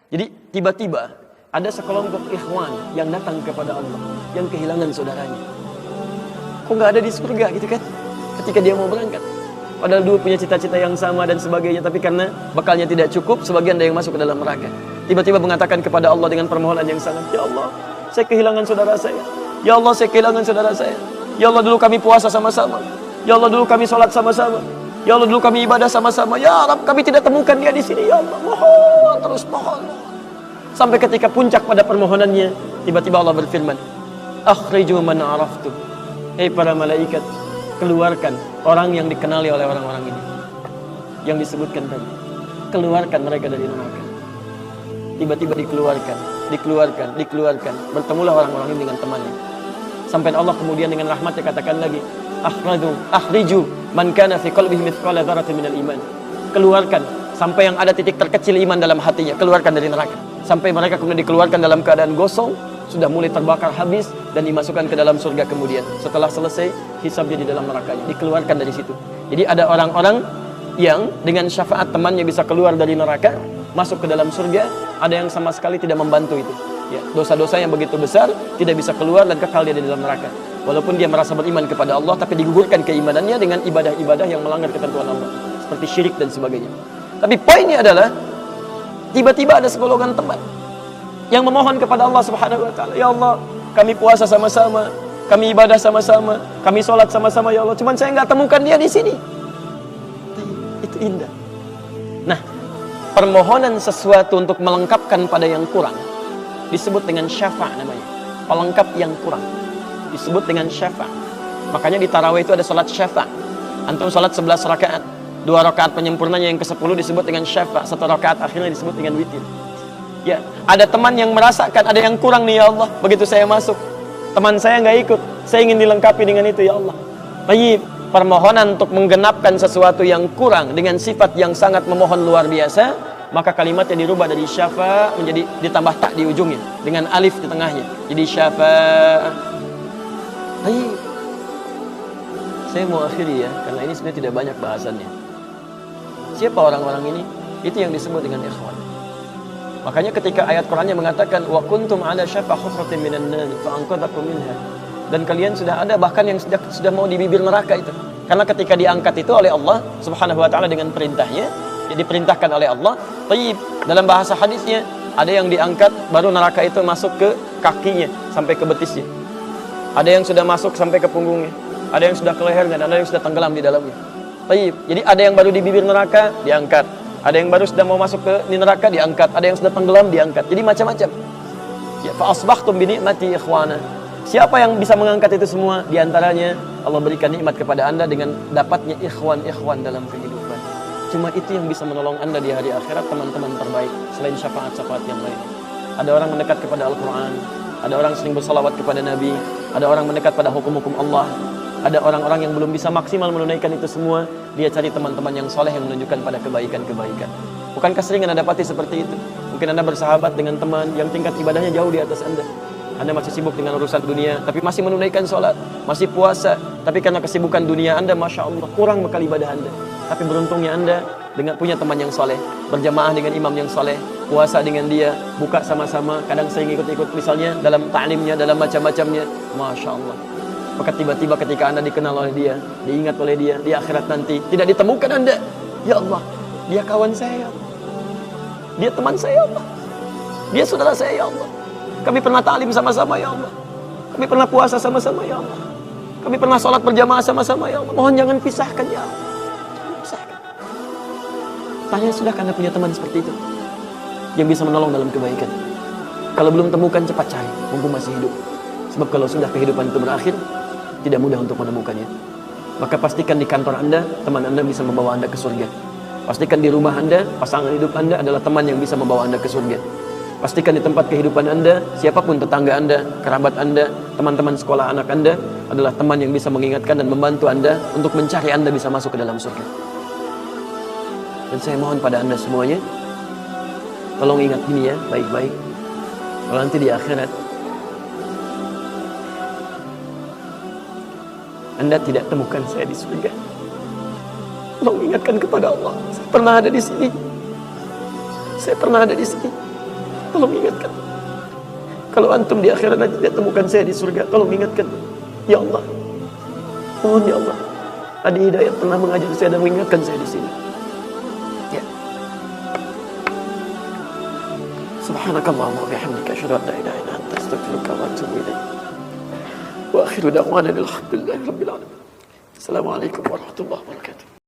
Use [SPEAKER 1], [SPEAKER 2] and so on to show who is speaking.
[SPEAKER 1] Jadi tiba-tiba ada sekelompok ikhwan yang datang kepada Allah, yang kehilangan saudaranya. Kok nggak ada di surga gitu kan? Ketika dia mau berangkat. Padahal dua punya cita-cita yang sama dan sebagainya, tapi karena bekalnya tidak cukup, sebagian ada yang masuk ke dalam neraka. Tiba-tiba mengatakan kepada Allah dengan permohonan yang sangat, ya Allah, saya kehilangan saudara saya. Ya Allah, saya kehilangan saudara saya. Ya Allah, dulu kami puasa sama-sama. Ya Allah, dulu kami sholat sama-sama. Ya Allah, dulu kami ibadah sama-sama. Ya Rabb, kami tidak temukan dia di sini. Ya Allah, mohon, terus mohon. Sampai ketika puncak pada permohonannya, tiba-tiba Allah berfirman, akhriju man araftu. Hei para malaikat, keluarkan orang yang dikenali oleh orang-orang ini, yang disebutkan tadi. Keluarkan mereka dari neraka. Tiba-tiba dikeluarkan. Bertemulah orang-orang ini dengan temannya. Sampai Allah kemudian dengan rahmatnya katakan lagi, akhriju man kana fi qalbihi mithqala dzarratin minal iman. Keluarkan sampai yang ada titik terkecil iman dalam hatinya, keluarkan dari neraka. Sampai mereka kemudian dikeluarkan dalam keadaan gosong, sudah mulai terbakar habis dan dimasukkan ke dalam surga kemudian. Setelah selesai hisabnya di dalam nerakanya, dikeluarkan dari situ. Jadi ada orang-orang yang dengan syafaat temannya bisa keluar dari neraka, masuk ke dalam surga. Ada yang sama sekali tidak membantu itu. Ya, dosa-dosa yang begitu besar tidak bisa keluar dan kekal dia di dalam neraka. Walaupun dia merasa beriman kepada Allah, tapi digugurkan keimanannya dengan ibadah-ibadah yang melanggar ketentuan Allah, seperti syirik dan sebagainya. Tapi poinnya adalah tiba-tiba ada segolongan teman yang memohon kepada Allah Subhanahu wa taala, ya Allah, kami puasa sama-sama, kami ibadah sama-sama, kami sholat sama-sama, ya Allah, cuman saya nggak temukan dia di sini. Itu indah. Nah, permohonan sesuatu untuk melengkapkan pada yang kurang disebut dengan syafa' namanya. Pelengkap yang kurang disebut dengan syafa'. Makanya di tarawih itu ada sholat syafa'. Antum sholat 11 rakaat, 2 rakaat penyempurnanya yang ke-10 disebut dengan syafa', 1 rakaat akhirnya disebut dengan witir. Ya, ada teman yang merasakan ada yang kurang nih, ya Allah. Begitu saya masuk, teman saya nggak ikut, saya ingin dilengkapi dengan itu, ya Allah. Baik, permohonan untuk menggenapkan sesuatu yang kurang dengan sifat yang sangat memohon luar biasa, maka kalimatnya dirubah dari syafa' menjadi ditambah tak di ujungnya dengan alif di tengahnya. Jadi syafa'. Baik. Saya mau akhiri ya, karena ini sebenarnya tidak banyak bahasannya. Siapa orang-orang ini? Itu yang disebut dengan ikhwan. Makanya ketika ayat Qur'annya mengatakan wa kuntum ala syafa hufratin minan nar fa anqadhakum minha, dan kalian sudah ada bahkan yang sudah mau di bibir neraka itu. Karena ketika diangkat itu oleh Allah Subhanahu wa taala dengan perintahnya, ya diperintahkan oleh Allah. Taib, dalam bahasa hadisnya ada yang diangkat baru neraka itu masuk ke kakinya sampai ke betisnya. Ada yang sudah masuk sampai ke punggungnya, ada yang sudah ke lehernya, dan ada yang sudah tenggelam di dalamnya. Taib. Jadi ada yang baru di bibir neraka diangkat, ada yang baru sudah mau masuk ke neraka diangkat, ada yang sudah tenggelam diangkat. Jadi macam-macam. Ya, fa asbahtum bi ni'mati ikhwana. Siapa yang bisa mengangkat itu semua? Di antaranya Allah berikan nikmat kepada Anda dengan dapatnya ikhwan-ikhwan dalam kehidupan. Cuma itu yang bisa menolong Anda di hari akhirat, teman-teman terbaik selain syafaat-syafaat yang lain. Ada orang mendekat kepada Al-Qur'an, ada orang sering bersalawat kepada Nabi, ada orang mendekat pada hukum-hukum Allah. Ada orang-orang yang belum bisa maksimal menunaikan itu semua, dia cari teman-teman yang soleh yang menunjukkan pada kebaikan-kebaikan. Bukankah sering Anda dapati seperti itu? Mungkin Anda bersahabat dengan teman yang tingkat ibadahnya jauh di atas Anda. Anda masih sibuk dengan urusan dunia, tapi masih menunaikan sholat, masih puasa, tapi karena kesibukan dunia Anda, Masya Allah, kurang bekal ibadah Anda. Tapi beruntungnya Anda dengan punya teman yang soleh, berjamaah dengan imam yang soleh, puasa dengan dia, buka sama-sama, kadang saya ikut-ikut misalnya dalam ta'limnya, dalam macam-macamnya, Masya Allah. Maka tiba-tiba ketika Anda dikenal oleh dia, diingat oleh dia, di akhirat nanti tidak ditemukan Anda, ya Allah, dia kawan saya, dia teman saya, ya Allah, dia saudara saya, ya Allah, kami pernah ta'lim sama-sama, ya Allah, kami pernah puasa sama-sama, ya Allah, kami pernah sholat berjamaah sama-sama, ya Allah, mohon jangan pisahkan, ya Allah, jangan pisahkan. Tanya, sudahkah Anda punya teman seperti itu yang bisa menolong dalam kebaikan? Kalau belum temukan, cepat cari mumpung masih hidup. Sebab kalau sudah kehidupan itu berakhir, tidak mudah untuk menemukannya. Maka pastikan di kantor Anda, teman Anda bisa membawa Anda ke surga. Pastikan di rumah Anda, pasangan hidup Anda adalah teman yang bisa membawa Anda ke surga. Pastikan di tempat kehidupan Anda, siapapun tetangga Anda, kerabat Anda, teman-teman sekolah anak Anda adalah teman yang bisa mengingatkan dan membantu Anda untuk mencari Anda bisa masuk ke dalam surga. Dan saya mohon pada Anda semuanya, tolong ingat ini ya, baik-baik. Kalau nanti di akhirat Anda tidak temukan saya di surga, tolong ingatkan kepada Allah, saya pernah ada di sini. Saya pernah ada di sini. Tolong ingatkan. Kalau antum di akhirat nanti tidak temukan saya di surga, tolong ingatkan. Ya Allah, mohon ya Allah, Adi Hidayat pernah mengajar saya dan mengingatkan saya di sini. Ya. Subhanakallahumma wa bihamdika asyhadu an la ilaha illa anta astaghfiruka wa atubu ilaik. Wa akhiru da'wana alhamdulillahi rabbil alamin. Assalamualaikum warahmatullahi wabarakatuh.